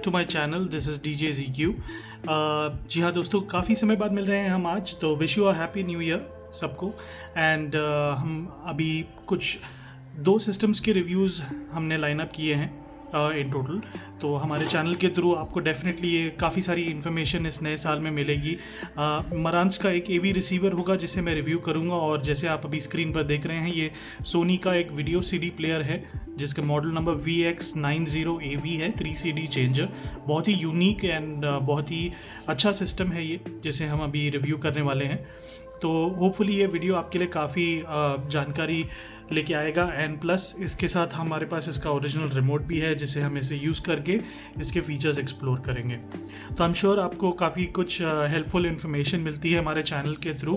To my channel, this is DJ ZQ। जी हाँ दोस्तों, काफ़ी समय बाद मिल रहे हैं हम आज, तो wish you a happy new year सबको। एंड हम अभी कुछ 2 सिस्टम्स के रिव्यूज़ हमने लाइन अप किए हैं इन टोटल। तो हमारे चैनल के थ्रू आपको डेफिनेटली ये काफ़ी सारी इन्फॉर्मेशन इस नए साल में मिलेगी। मरांस का एक AV रिसीवर होगा जिसे मैं रिव्यू करूँगा, और जैसे आप अभी स्क्रीन पर देख रहे हैं ये सोनी का एक वीडियो CD प्लेयर है जिसका मॉडल नंबर VX 90AV है, 3 CD चेंजर। बहुत ही यूनिक एंड बहुत ही अच्छा सिस्टम है ये जिसे हम अभी रिव्यू करने वाले हैं। तो होपफुली ये वीडियो आपके लिए काफ़ी जानकारी लेके आएगा। एंड प्लस इसके साथ हमारे पास इसका ओरिजिनल रिमोट भी है जिसे हम इसे यूज़ करके इसके फीचर्स एक्सप्लोर करेंगे। तो आई एम श्योर आपको काफ़ी कुछ हेल्पफुल इन्फॉर्मेशन मिलती है हमारे चैनल के through.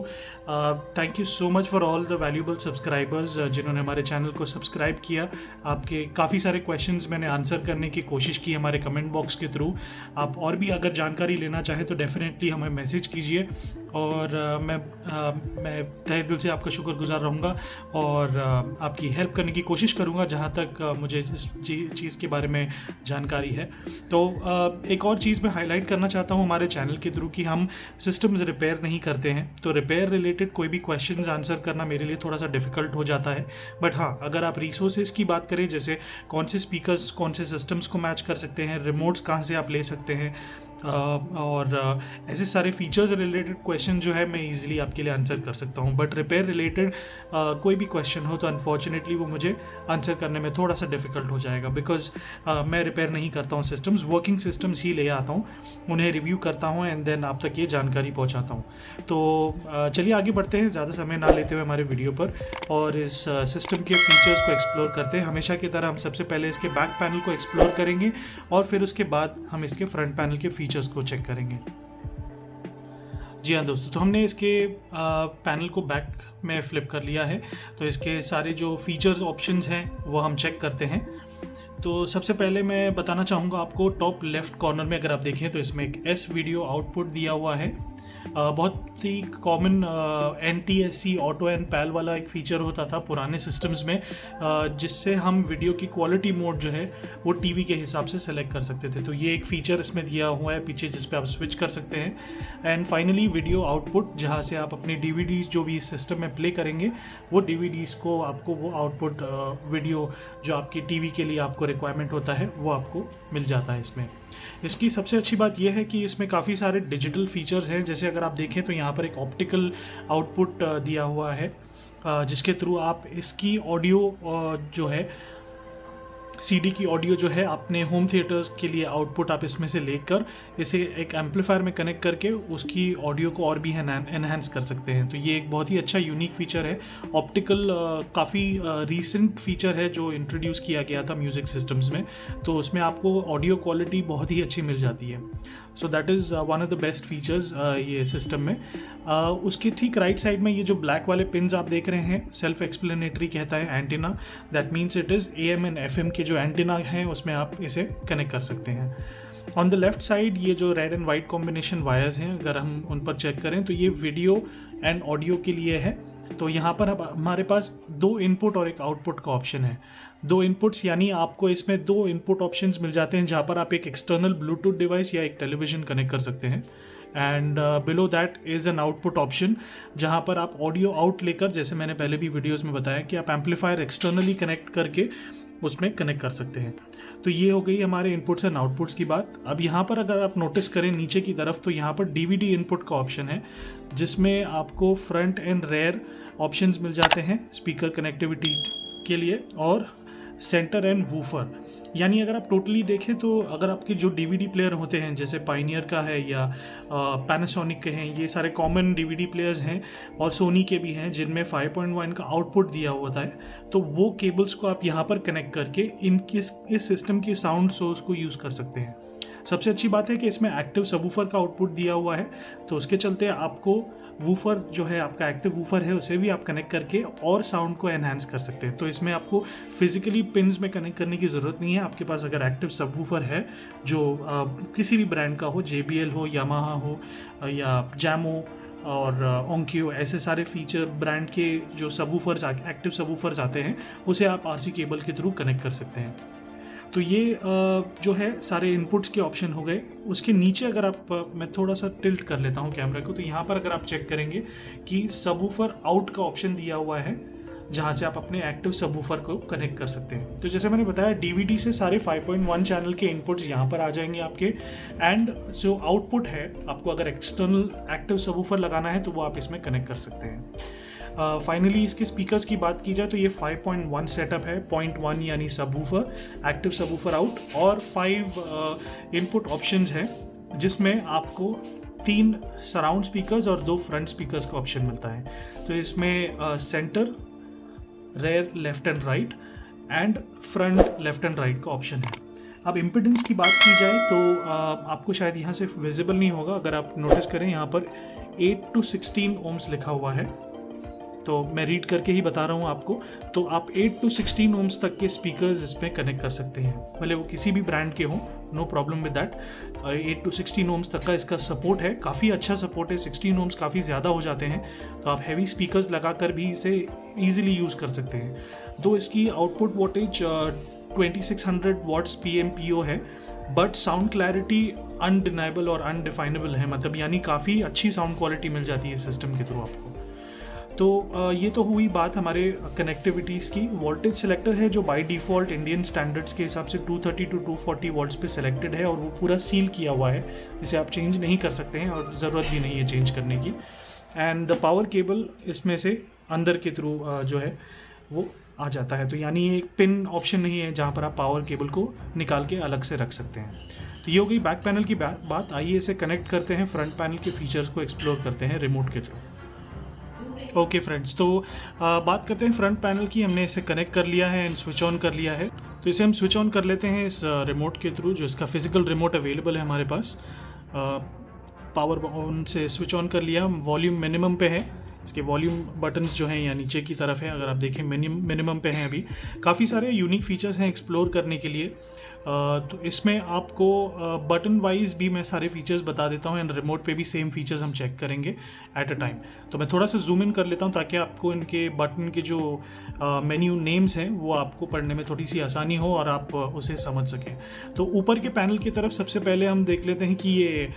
Thank you so much for all the valuable subscribers जिन्होंने हमारे चैनल को सब्सक्राइब किया। आपके काफ़ी सारे क्वेश्चंस मैंने आंसर करने की कोशिश की हमारे कमेंट बॉक्स के थ्रू। आप और भी अगर जानकारी लेना चाहें तो डेफिनेटली हमें मैसेज कीजिए, और मैं तहे दिल से आपका शुक्रगुजार रहूँगा और आपकी हेल्प करने की कोशिश करूँगा जहाँ तक मुझे इस चीज़ के बारे में जानकारी है। तो एक और चीज़ मैं हाईलाइट करना चाहता हूँ हमारे चैनल के थ्रू कि हम सिस्टम्स रिपेयर नहीं करते हैं। तो रिपेयर रिलेटेड कोई भी क्वेश्चंस आंसर करना मेरे लिए थोड़ा सा डिफ़िकल्ट हो जाता है। बट हाँ, अगर आप रिसोर्सेज की बात करें, जैसे कौन से स्पीकर्स कौन से सिस्टम्स को मैच कर सकते हैं, रिमोट्स कहाँ से आप ले सकते हैं, और ऐसे सारे फीचर्स रिलेटेड क्वेश्चन जो है मैं इजीली आपके लिए आंसर कर सकता हूँ। बट रिपेयर रिलेटेड कोई भी क्वेश्चन हो तो अनफॉर्चुनेटली वो मुझे आंसर करने में थोड़ा सा डिफ़िकल्ट हो जाएगा, बिकॉज मैं रिपेयर नहीं करता हूँ सिस्टम्स, वर्किंग सिस्टम्स ही ले आता हूँ, उन्हें रिव्यू करता हूँ एंड देन आप तक ये जानकारी पहुँचाता हूँ। तो चलिए आगे बढ़ते हैं, ज़्यादा समय ना लेते हुए हमारे वीडियो पर, और इस सिस्टम के फीचर्स को एक्सप्लोर करते हैं। हमेशा की तरह हम सबसे पहले इसके बैक पैनल को एक्सप्लोर करेंगे और फिर उसके बाद हम इसके फ्रंट पैनल के फीचर्स को चेक करेंगे। जी हाँ दोस्तों, तो हमने इसके पैनल को बैक में फ्लिप कर लिया है। तो इसके सारे जो फीचर्स ऑप्शंस हैं वो हम चेक करते हैं। तो सबसे पहले मैं बताना चाहूँगा आपको, टॉप लेफ्ट कॉर्नर में अगर आप देखें तो इसमें एक S वीडियो आउटपुट दिया हुआ है। बहुत ही कॉमन NTSC ऑटो एंड पैल वाला एक फ़ीचर होता था पुराने सिस्टम्स में, जिससे हम वीडियो की क्वालिटी मोड जो है वो टीवी के हिसाब से सेलेक्ट कर सकते थे। तो ये एक फ़ीचर इसमें दिया हुआ है पीछे, जिस पे आप स्विच कर सकते हैं। एंड फाइनली वीडियो आउटपुट, जहाँ से आप अपनी DVDs जो भी इस सिस्टम में प्ले करेंगे वो DVDs को आपको वो आउटपुट वीडियो जो आपकी टीवी के लिए आपको रिक्वायरमेंट होता है वो आपको मिल जाता है इसमें। इसकी सबसे अच्छी बात यह है कि इसमें काफ़ी सारे डिजिटल फीचर्स हैं। जैसे अगर आप देखें तो यहाँ पर एक ऑप्टिकल आउटपुट दिया हुआ है, जिसके थ्रू आप इसकी ऑडियो जो है CD की ऑडियो जो है अपने होम थिएटर्स के लिए आउटपुट आप इसमें से लेकर इसे एक एम्पलीफायर में कनेक्ट करके उसकी ऑडियो को और भी एनहांस कर सकते हैं। तो ये एक बहुत ही अच्छा यूनिक फीचर है। ऑप्टिकल काफ़ी रीसेंट फीचर है जो इंट्रोड्यूस किया गया था म्यूज़िक सिस्टम्स में, तो उसमें आपको ऑडियो क्वालिटी बहुत ही अच्छी मिल जाती है। So that is one of the best features ये सिस्टम में। उसके ठीक राइट साइड में ये जो ब्लैक वाले पिन्स आप देख रहे हैं, सेल्फ एक्सप्लेनेटरी कहता है antenna. That means it is AM and FM के जो एंटीना हैं उसमें आप इसे कनेक्ट कर सकते हैं। ऑन द लेफ्ट साइड ये जो red and white combination wires हैं, अगर हम उन पर चेक करें तो ये वीडियो एंड ऑडियो के लिए है। तो यहाँ पर अब हमारे पास 2 इनपुट और एक आउटपुट का ऑप्शन है। 2 इनपुट्स यानी आपको इसमें 2 इनपुट ऑप्शंस मिल जाते हैं, जहाँ पर आप एक एक्सटर्नल ब्लूटूथ डिवाइस या एक टेलीविज़न कनेक्ट कर सकते हैं। And below that is an output option, जहाँ पर आप ऑडियो आउट लेकर, जैसे मैंने पहले भी वीडियोज़ में बताया कि आप एम्पलीफायर एक्सटर्नली कनेक्ट करके उसमें कनेक्ट कर सकते हैं। तो ये हो गई हमारे इनपुट्स एंड आउटपुट्स की बात। अब यहाँ पर अगर आप नोटिस करें नीचे की तरफ, तो यहाँ पर DVD इनपुट का ऑप्शन है, जिसमें आपको फ्रंट एंड रेयर ऑप्शंस मिल जाते हैं स्पीकर कनेक्टिविटी के लिए, और सेंटर एंड वूफर। यानी अगर आप टोटली देखें तो अगर आपके जो DVD प्लेयर होते हैं, जैसे पाइनियर का है या पैनासोनिक के हैं, ये सारे कॉमन DVD प्लेयर्स हैं, और सोनी के भी हैं जिनमें 5.1 का आउटपुट दिया होता है, तो वो केबल्स को आप यहाँ पर कनेक्ट करके इस सिस्टम की साउंड सोर्स को यूज़ कर सकते हैं। सबसे अच्छी बात है कि इसमें एक्टिव सबवूफर का आउटपुट दिया हुआ है, तो उसके चलते आपको वूफर जो है आपका एक्टिव वूफर है उसे भी आप कनेक्ट करके और साउंड को एनहांस कर सकते हैं। तो इसमें आपको फिजिकली पिन्स में कनेक्ट करने की ज़रूरत नहीं है। आपके पास अगर एक्टिव सबवूफर है जो किसी भी ब्रांड का हो, JBL हो, यामाहा हो या जैमो और ओंक्यो, ऐसे सारे फीचर ब्रांड के जो सबवूफर्स एक्टिव सबवूफर्स आते हैं उसे आप RC केबल के थ्रू कनेक्ट कर सकते हैं। तो ये जो है सारे इनपुट्स के ऑप्शन हो गए। उसके नीचे अगर आप मैं थोड़ा सा टिल्ट कर लेता हूँ कैमरा को, तो यहाँ पर अगर आप चेक करेंगे कि सबवूफर आउट का ऑप्शन दिया हुआ है, जहाँ से आप अपने एक्टिव सबवूफर को कनेक्ट कर सकते हैं। तो जैसे मैंने बताया डीवीडी से सारे 5.1 चैनल के इनपुट्स यहाँ पर आ जाएंगे आपके, एंड जो आउटपुट है आपको अगर एक्सटर्नल एक्टिव सबवूफर लगाना है तो वो आप इसमें कनेक्ट कर सकते हैं। फाइनली इसके स्पीकर्स की बात की जाए तो ये 5.1 सेटअप है, 0.1 यानी सबवूफर, एक्टिव सबवूफर आउट, और 5 इनपुट ऑप्शंस हैं जिसमें आपको 3 सराउंड स्पीकर्स और 2 फ्रंट स्पीकर्स का ऑप्शन मिलता है। तो इसमें centre, rear left and right and front left and right का ऑप्शन है। अब इम्पिडेंस की बात की जाए तो आपको शायद यहाँ से विजिबल नहीं होगा, अगर आप नोटिस करें यहाँ पर 8 to 16 ओम्स लिखा हुआ है, तो मैं रीड करके ही बता रहा हूँ आपको। तो आप 8 to 16 ओम्स तक के स्पीकर्स इसमें कनेक्ट कर सकते हैं, भले वो किसी भी ब्रांड के हों, no problem with that. 8 to 16 ohms तक का इसका सपोर्ट है, काफ़ी अच्छा सपोर्ट है। 16 ओम्स काफ़ी ज़्यादा हो जाते हैं, तो आप हैवी स्पीकर्स लगाकर भी इसे ईजिली यूज़ कर सकते हैं। तो इसकी आउटपुट वोल्टेज 2600 वॉट्स PMPO है, बट साउंड क्लैरिटी अनडिनाइबल और अनडिफाइनेबल है, मतलब यानी काफ़ी अच्छी साउंड क्वालिटी मिल जाती है इस सिस्टम के थ्रू आपको। तो ये तो हुई बात हमारे कनेक्टिविटीज़ की। वोल्टेज सिलेक्टर है जो बाय डिफ़ॉल्ट इंडियन स्टैंडर्ड्स के हिसाब से 230 to 240 वोल्ट्स पे सिलेक्टेड है, और वो पूरा सील किया हुआ है, जिसे आप चेंज नहीं कर सकते हैं और ज़रूरत भी नहीं है चेंज करने की। एंड द पावर केबल इसमें से अंदर के थ्रू जो है वो आ जाता है, तो यानी एक पिन ऑप्शन नहीं है जहाँ पर आप पावर केबल को निकाल के अलग से रख सकते हैं। तो ये हो गई बैक पैनल की बात। आइए इसे कनेक्ट करते हैं, फ्रंट पैनल के फीचर्स को एक्सप्लोर करते हैं रिमोट के थ्रू। ओके फ्रेंड्स, तो बात करते हैं फ्रंट पैनल की। हमने इसे कनेक्ट कर लिया है एंड स्विच ऑन कर लिया है, तो इसे हम स्विच ऑन कर लेते हैं इस रिमोट के थ्रू, जो इसका फिजिकल रिमोट अवेलेबल है हमारे पास। पावर ऑन से स्विच ऑन कर लिया, वॉल्यूम मिनिमम पे है, इसके वॉल्यूम बटन्स जो हैं यहाँ नीचे की तरफ है, अगर आप देखें मिनिमम पे हैं अभी। काफ़ी सारे यूनिक फीचर्स हैं एक्सप्लोर करने के लिए, तो इसमें आपको बटन वाइज भी मैं सारे फीचर्स बता देता हूँ, एंड रिमोट पे भी सेम फीचर्स हम चेक करेंगे एट अ टाइम। तो मैं थोड़ा सा जूम इन कर लेता हूँ ताकि आपको इनके बटन के जो मेन्यू नेम्स हैं वो आपको पढ़ने में थोड़ी सी आसानी हो और आप उसे समझ सकें। तो ऊपर के पैनल की तरफ सबसे पहले हम देख लेते हैं कि ये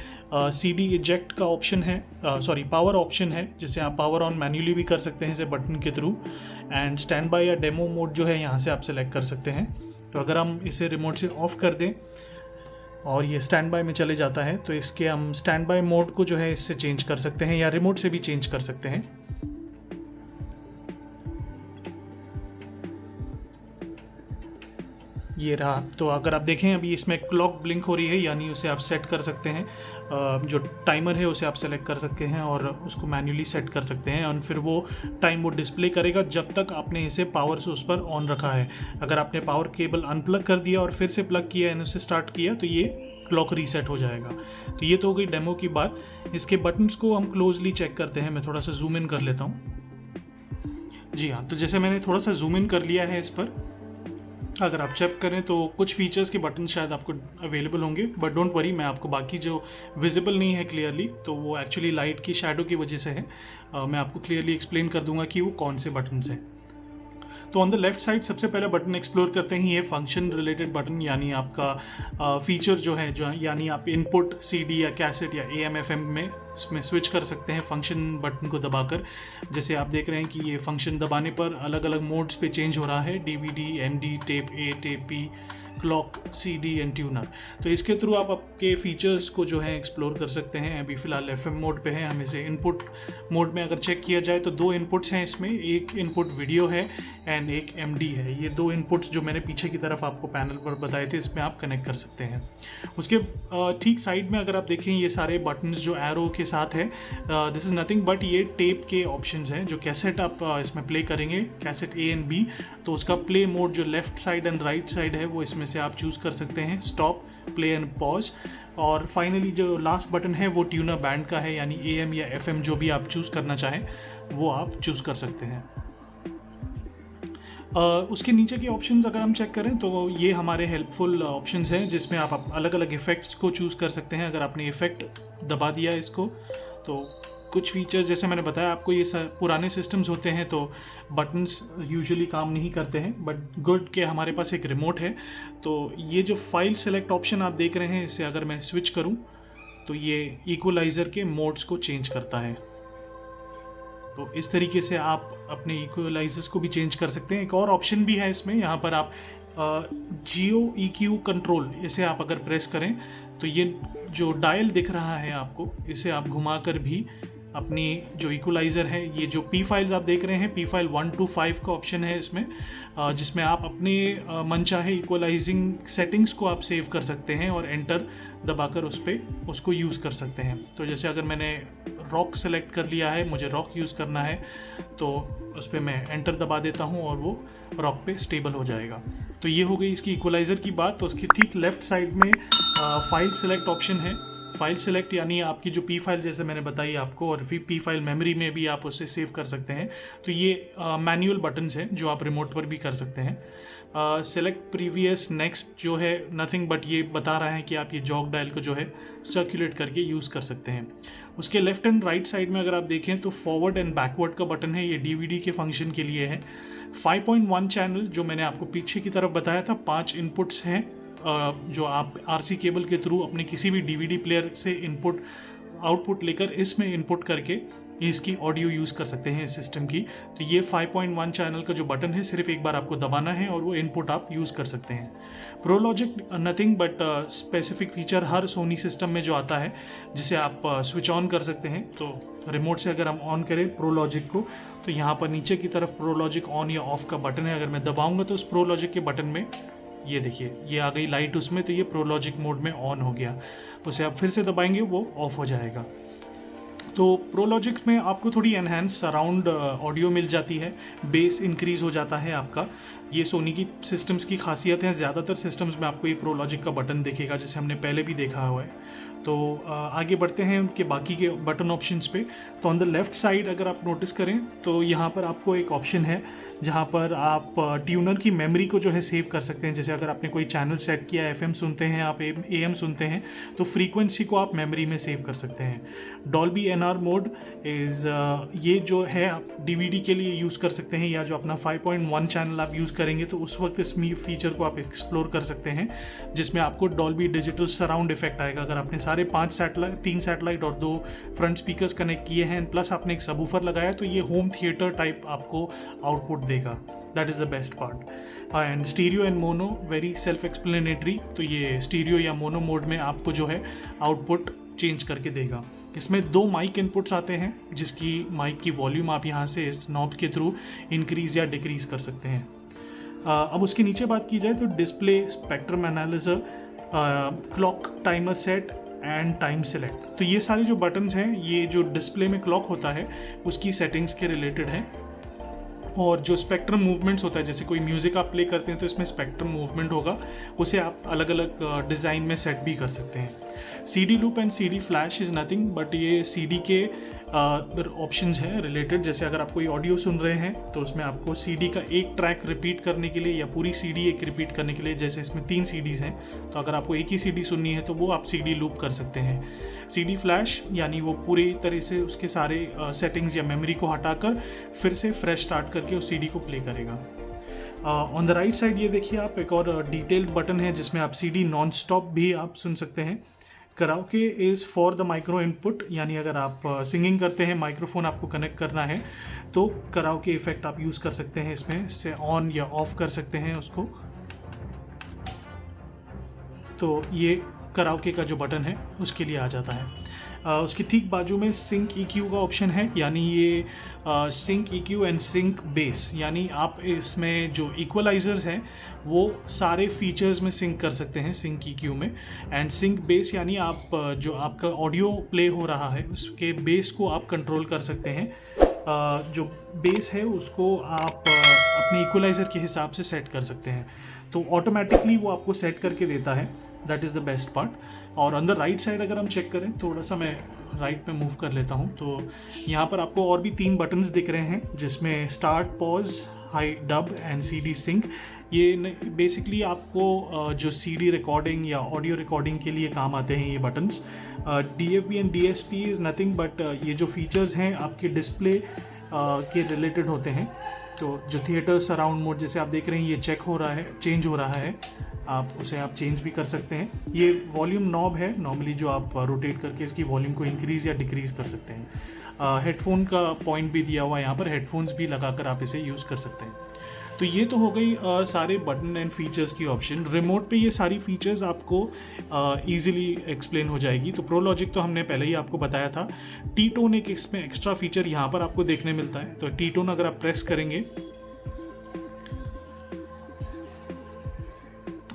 CD इजेक्ट का ऑप्शन है, पावर ऑप्शन है, जिसे आप पावर ऑन मैन्युअली भी कर सकते हैं इसे बटन के थ्रू। एंड स्टैंड बाय या डेमो मोड जो है यहाँ से आप सेलेक्ट कर सकते हैं। तो अगर हम इसे रिमोट से ऑफ कर दें और ये स्टैंड बाय में चले जाता है, तो इसके हम स्टैंड बाय मोड को जो है इससे चेंज कर सकते हैं, या रिमोट से भी चेंज कर सकते हैं। ये रहा। तो अगर आप देखें अभी इसमें क्लॉक ब्लिंक हो रही है, यानी उसे आप सेट कर सकते हैं, जो टाइमर है उसे आप सेलेक्ट कर सकते हैं और उसको मैन्युअली सेट कर सकते हैं, और फिर वो टाइम वो डिस्प्ले करेगा जब तक आपने इसे पावर सोर्स पर ऑन रखा है। अगर आपने पावर केबल अनप्लग कर दिया और फिर से प्लग किया एंड उसे स्टार्ट किया तो ये क्लॉक रीसेट हो जाएगा। तो ये तो हो गई डेमो की बात। इसके बटन्स को हम क्लोजली चेक करते हैं, मैं थोड़ा सा जूम इन कर लेता हूँ। जी हाँ, तो जैसे मैंने थोड़ा सा जूम इन कर लिया है इस पर, अगर आप चेक करें तो कुछ फीचर्स के बटन शायद आपको अवेलेबल होंगे, बट डोंट वरी, मैं आपको बाकी जो विजिबल नहीं है क्लियरली, तो वो एक्चुअली लाइट की शैडो की वजह से है। मैं आपको क्लियरली एक्सप्लेन कर दूंगा कि वो कौन से बटन्स हैं। तो ऑन द लेफ्ट साइड सबसे पहला बटन एक्सप्लोर करते हैं, ये फंक्शन रिलेटेड बटन, यानी आपका फीचर जो है, यानी आप इनपुट CD या कैसेट या AM FM में इसमें स्विच कर सकते हैं फंक्शन बटन को दबाकर। जैसे आप देख रहे हैं कि ये फंक्शन दबाने पर अलग अलग मोड्स पे चेंज हो रहा है, DVD, MD, tape A, tape B, clock, CD and tuner. तो इसके थ्रू आप आपके फीचर्स को जो है एक्सप्लोर कर सकते हैं। अभी फ़िलहाल FM मोड पे है, हम इसे इनपुट मोड में अगर चेक किया जाए तो 2 इनपुट्स हैं इसमें, एक इनपुट वीडियो है एंड एक MD है। ये 2 इनपुट्स जो मैंने पीछे की तरफ आपको पैनल पर बताए थे, इसमें आप कनेक्ट कर सकते हैं। उसके ठीक साइड में अगर आप देखें, ये सारे बटन्स जो एरो के साथ है, दिस इज़ नथिंग बट ये टेप के ऑप्शंस हैं। जो कैसेट आप इसमें प्ले करेंगे, कैसेट A एंड B, तो उसका प्ले मोड जो left side and right side है वो इसमें से आप चूज़ कर सकते हैं, स्टॉप, प्ले एंड पॉज। और फाइनली जो लास्ट बटन है वो ट्यूनर बैंड का है, यानी AM या FM जो भी आप चूज़ करना चाहें वो आप चूज़ कर सकते हैं। उसके नीचे के ऑप्शंस अगर हम चेक करें तो ये हमारे हेल्पफुल ऑप्शंस हैं, जिसमें आप अलग अलग इफ़ेक्ट्स को चूज़ कर सकते हैं। अगर आपने इफ़ेक्ट दबा दिया इसको तो कुछ फीचर्स जैसे मैंने बताया आपको, ये पुराने सिस्टम्स होते हैं तो बटन्स यूजुअली काम नहीं करते हैं, बट गुड कि हमारे पास एक रिमोट है। तो ये जो फाइल सेलेक्ट ऑप्शन आप देख रहे हैं, इसे अगर मैं स्विच करूं तो ये इक्वलाइज़र के मोड्स को चेंज करता है। तो इस तरीके से आप अपने इक्वलाइजर्स को भी चेंज कर सकते हैं। एक और ऑप्शन भी है इसमें, यहाँ पर आप जियो EQ कंट्रोल, इसे आप अगर प्रेस करें तो ये जो डायल दिख रहा है आपको, इसे आप घुमाकर भी अपनी जो इक्वलाइज़र है, ये जो P फाइल्स आप देख रहे हैं, P फाइल 1 to 5 का ऑप्शन है इसमें, जिसमें आप अपने मनचाहे इक्वलाइजिंग सेटिंग्स को आप सेव कर सकते हैं और एंटर दबाकर उस पर उसको यूज़ कर सकते हैं। तो जैसे अगर मैंने रॉक सेलेक्ट कर लिया है, मुझे रॉक यूज़ करना है, तो उस पर मैं एंटर दबा देता हूँ और वो रॉक पे स्टेबल हो जाएगा। तो ये हो गई इसकी इक्वलाइज़र की बात। तो उसकी ठीक लेफ्ट साइड में फाइल सेलेक्ट ऑप्शन है। फाइल सेलेक्ट यानी आपकी जो P फाइल जैसे मैंने बताई आपको, और फिर P फाइल मेमोरी में भी आप उससे सेव कर सकते हैं। तो ये मैनुअल बटन्स हैं जो आप रिमोट पर भी कर सकते हैं। सेलेक्ट प्रीवियस नेक्स्ट जो है नथिंग बट ये बता रहा है कि आप ये जॉग डायल को जो है सर्कुलेट करके यूज़ कर सकते हैं। उसके लेफ्ट एंड राइट साइड में अगर आप देखें तो फॉरवर्ड एंड बैकवर्ड का बटन है, ये DVD के फंक्शन के लिए है। 5.1 चैनल जो मैंने आपको पीछे की तरफ बताया था, 5 इनपुट्स हैं जो आप RC केबल के थ्रू अपने किसी भी DVD प्लेयर से इनपुट आउटपुट लेकर इसमें इनपुट करके इसकी ऑडियो यूज़ कर सकते हैं इस सिस्टम की। तो ये 5.1 चैनल का जो बटन है, सिर्फ एक बार आपको दबाना है और वो इनपुट आप यूज़ कर सकते हैं। Pro Logic nothing but specific feature हर सोनी सिस्टम में जो आता है, जिसे आप स्विच ऑन कर सकते हैं। तो रिमोट से अगर हम ऑन करें प्रोलॉजिक को, तो यहाँ पर नीचे की तरफ प्रोलॉजिक ऑन या ऑफ का बटन है। अगर मैं दबाऊंगा तो उस प्रोलॉजिक के बटन में ये देखिए ये आ गई लाइट उसमें, तो ये प्रोलॉजिक मोड में ऑन हो गया। उसे आप फिर से दबाएंगे वो ऑफ हो जाएगा। तो प्रोलॉजिक में आपको थोड़ी एनहांस सराउंड ऑडियो मिल जाती है, बेस इंक्रीज हो जाता है आपका। ये सोनी की सिस्टम्स की खासियत है, ज़्यादातर सिस्टम्स में आपको ये प्रोलॉजिक का बटन दिखेगा, जैसे हमने पहले भी देखा हुआ है। तो आगे बढ़ते हैं उनके बाकी के बटन ऑप्शंस पे। तो ऑन द लेफ्ट साइड अगर आप नोटिस करें तो यहाँ पर आपको एक ऑप्शन है जहाँ पर आप ट्यूनर की मेमोरी को जो है सेव कर सकते हैं। जैसे अगर आपने कोई चैनल सेट किया, FM सुनते हैं आप, AM सुनते हैं, तो फ्रीक्वेंसी को आप मेमोरी में सेव कर सकते हैं। डॉल्बी NR मोड इज़ ये जो है आप DVD के लिए यूज़ कर सकते हैं, या जो अपना 5.1 चैनल आप यूज़ करेंगे तो उस वक्त इस फीचर को आप एक्सप्लोर कर सकते हैं, जिसमें आपको डॉल्बी डिजिटल सराउंड इफेक्ट आएगा। अगर आपने सारे 3 सैटेलाइट और 2 फ्रंट स्पीकर्स कनेक्ट किए हैं, प्लस आपने एक सबवूफर लगाया, तो ये होम थिएटर टाइप आपको आउटपुट देगा। That is the best part. And stereo and mono very self explanatory. तो ये स्टीरियो या मोनो मोड में आपको जो है आउटपुट चेंज करके देगा। इसमें 2 माइक इनपुट्स आते हैं, जिसकी माइक की वॉल्यूम आप यहाँ से इस नॉब के थ्रू इंक्रीज या डिक्रीज कर सकते हैं। अब उसके नीचे बात की जाए तो display, spectrum analysis, clock timer set and time select. तो ये सारे जो बटन्स हैं, ये जो डिस्प्ले में क्लॉक होता है उसकी सेटिंग्स के रिलेटेड है। और जो स्पेक्ट्रम मूवमेंट्स होता है, जैसे कोई म्यूज़िक आप प्ले करते हैं तो इसमें स्पेक्ट्रम मूवमेंट होगा, उसे आप अलग अलग डिज़ाइन में सेट भी कर सकते हैं। CD loop and CD flash is nothing but ये CD के ऑप्शंस हैं रिलेटेड। जैसे अगर आप कोई ऑडियो सुन रहे हैं तो उसमें आपको CD का एक ट्रैक रिपीट करने के लिए या पूरी CD एक रिपीट करने के लिए, जैसे इसमें 3 CDs हैं, तो अगर आपको एक ही CD सुननी है तो वो आप CD लूप कर सकते हैं। CD फ्लैश यानी वो पूरी तरह से उसके सारे सेटिंग्स या मेमोरी को हटाकर फिर से फ्रेश स्टार्ट करके उस CD को प्ले करेगा। ऑन द राइट साइड ये देखिए आप, एक और डिटेल्ड बटन है जिसमें आप CD नॉन स्टॉप भी आप सुन सकते हैं। Karaoke is for the micro input, यानी अगर आप सिंगिंग करते हैं, माइक्रोफोन आपको कनेक्ट करना है तो कराओके इफेक्ट आप यूज़ कर सकते हैं इसमें, इससे ऑन या ऑफ कर सकते हैं उसको। तो ये कराओके का जो बटन है उसके लिए आ जाता है। उसके ठीक बाजू में सिंक EQ का ऑप्शन है, यानी ये sync EQ and sync bass, यानी आप इसमें जो इक्वलाइजर्स हैं वो सारे फीचर्स में सिंक कर सकते हैं सिंक EQ में। एंड सिंक बेस यानी आप जो आपका ऑडियो प्ले हो रहा है उसके बेस को आप कंट्रोल कर सकते हैं। जो बेस है उसको आप अपने इक्वलाइज़र के हिसाब से सेट कर सकते हैं, तो ऑटोमेटिकली वो आपको सेट करके देता है। That is the best part. और ऑन द राइट साइड अगर हम चेक करें, थोड़ा सा मैं राइट में मूव कर लेता हूँ, तो यहाँ पर आपको और भी 3 बटन्स दिख रहे हैं, जिसमें start, pause, high dub and CD sync ये बेसिकली आपको जो सीडी रिकॉर्डिंग या ऑडियो रिकॉर्डिंग के लिए काम आते हैं ये buttons. DAP and DSP is nothing but ये जो फीचर्स हैं आपके डिस्प्ले के रिलेटेड होते हैं। तो जो थिएटर सराउंड मोड जैसे आप देख रहे हैं ये चेक हो रहा है, चेंज हो रहा है, आप उसे आप चेंज भी कर सकते हैं। ये वॉल्यूम नॉब है नॉर्मली जो आप रोटेट करके इसकी वॉल्यूम को इंक्रीज़ या डिक्रीज़ कर सकते हैं। हेडफोन का पॉइंट भी दिया हुआ है यहाँ पर, हेडफोन्स भी लगाकर आप इसे यूज़ कर सकते हैं। तो ये तो हो गई सारे बटन एंड फीचर्स की ऑप्शन। रिमोट पे ये सारी फीचर्स आपको इजीली एक्सप्लेन हो जाएगी। तो प्रो लॉजिक तो हमने पहले ही आपको बताया था। टी टोन एक इसमें एक्स्ट्रा फीचर यहाँ पर आपको देखने मिलता है। तो टी टोन अगर आप प्रेस करेंगे,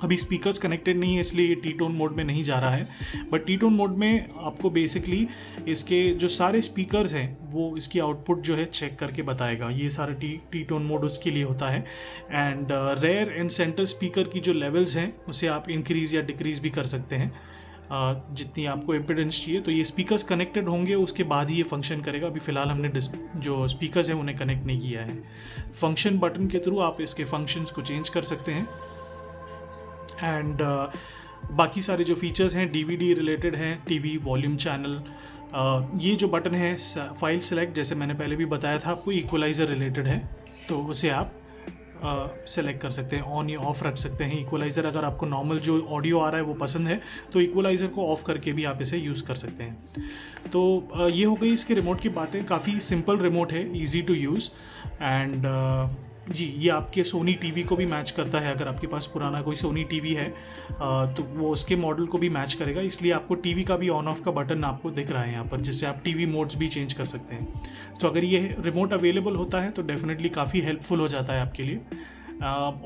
अभी स्पीकर्स कनेक्टेड नहीं है इसलिए ये टी टोन मोड में नहीं जा रहा है, बट टी टोन मोड में आपको बेसिकली इसके जो सारे स्पीकर्स हैं वो इसकी आउटपुट जो है चेक करके बताएगा। ये सारा टी टोन मोड उसके लिए होता है। And rear and centre speaker की जो लेवल्स हैं उसे आप इंक्रीज़ या डिक्रीज़ भी कर सकते हैं जितनी आपको इम्पिडेंस चाहिए। तो ये स्पीकर्स कनेक्टेड होंगे उसके बाद ही ये फंक्शन करेगा। अभी फ़िलहाल हमने जो स्पीकर्स हैं उन्हें कनेक्ट नहीं किया है। फंक्शन बटन के थ्रू आप इसके फंक्शंस को चेंज कर सकते हैं। एंड बाकी सारे जो फीचर्स हैं DVD रिलेटेड हैं, टीवी वॉल्यूम चैनल, ये जो बटन है फाइल सेलेक्ट, जैसे मैंने पहले भी बताया था आपको, इक्वलाइज़र रिलेटेड है तो उसे आप सेलेक्ट कर सकते हैं, ऑन या ऑफ रख सकते हैं। इक्वलाइज़र अगर आपको नॉर्मल जो ऑडियो आ रहा है वो पसंद है तो इक्वलाइज़र को ऑफ करके भी आप इसे यूज़ कर सकते हैं। तो ये हो गई इसके रिमोट की बातें। काफ़ी सिंपल रिमोट है, ईजी टू यूज़। एंड जी, ये आपके सोनी टीवी को भी मैच करता है। अगर आपके पास पुराना कोई सोनी टीवी है तो वो उसके मॉडल को भी मैच करेगा, इसलिए आपको टीवी का भी ऑन ऑफ का बटन आपको दिख रहा है यहाँ पर, जिससे आप टीवी मोड्स भी चेंज कर सकते हैं। तो अगर ये रिमोट अवेलेबल होता है तो डेफिनेटली काफ़ी हेल्पफुल हो जाता है आपके लिए।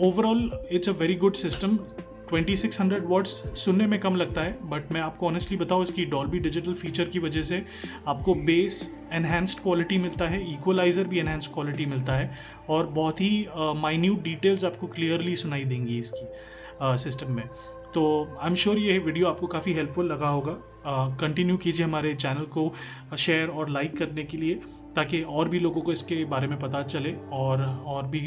Overall it's a very good system. 2600 watts सुनने में कम लगता है, बट मैं आपको ऑनेस्टली बताऊँ इसकी डॉल्बी डिजिटल फीचर की वजह से आपको बेस एनहांस्ड क्वालिटी मिलता है, इक्वलाइज़र भी एनहांस्ड क्वालिटी मिलता है और बहुत ही माइन्यूट डिटेल्स आपको क्लियरली सुनाई देंगी इसकी सिस्टम में। तो आई एम श्योर ये वीडियो आपको काफ़ी हेल्पफुल लगा होगा। कंटिन्यू कीजिए हमारे चैनल को शेयर और लाइक करने के लिए, ताकि और भी लोगों को इसके बारे में पता चले और भी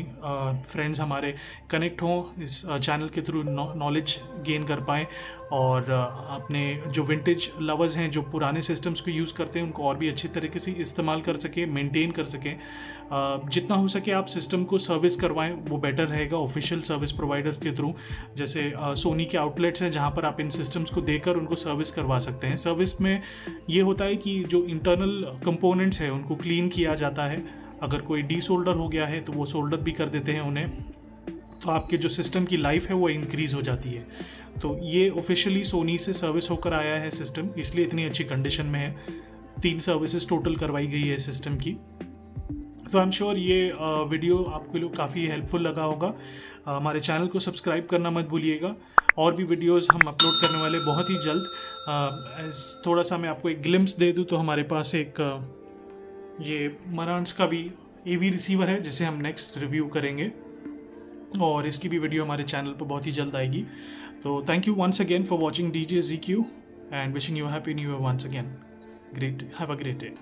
फ्रेंड्स हमारे कनेक्ट हों, इस चैनल के थ्रू नॉलेज गेन कर पाएँ और अपने जो विंटेज लवर्स हैं जो पुराने सिस्टम्स को यूज़ करते हैं उनको और भी अच्छी तरीके से इस्तेमाल कर सकें, मेंटेन कर सकें। जितना हो सके आप सिस्टम को सर्विस करवाएं, वो बेटर रहेगा ऑफिशियल सर्विस प्रोवाइडर के थ्रू। जैसे सोनी के आउटलेट्स हैं जहां पर आप इन सिस्टम्स को देकर उनको सर्विस करवा सकते हैं। सर्विस में ये होता है कि जो इंटरनल कंपोनेंट्स हैं उनको क्लीन किया जाता है। अगर कोई डीसोल्डर हो गया है तो वो सोल्डर भी कर देते हैं उन्हें, तो आपके जो सिस्टम की लाइफ है वो इंक्रीज़ हो जाती है। तो ये ऑफिशियली सोनी से सर्विस होकर आया है सिस्टम, इसलिए इतनी अच्छी कंडीशन में है। 3 सर्विसेज टोटल करवाई गई है सिस्टम की। तो आई एम श्योर ये वीडियो आपके लिए काफ़ी हेल्पफुल लगा होगा। हमारे चैनल को सब्सक्राइब करना मत भूलिएगा। और भी वीडियोस हम अपलोड करने वाले बहुत ही जल्द। थोड़ा सा मैं आपको एक ग्लिम्स दे दूं तो हमारे पास एक ये मरांस का भी AV रिसीवर है जिसे हम नेक्स्ट रिव्यू करेंगे और इसकी भी वीडियो हमारे चैनल पर बहुत ही जल्द आएगी। तो thank you once again for watching DJ ZQ and wishing you happy new year once again. Great, have a great day.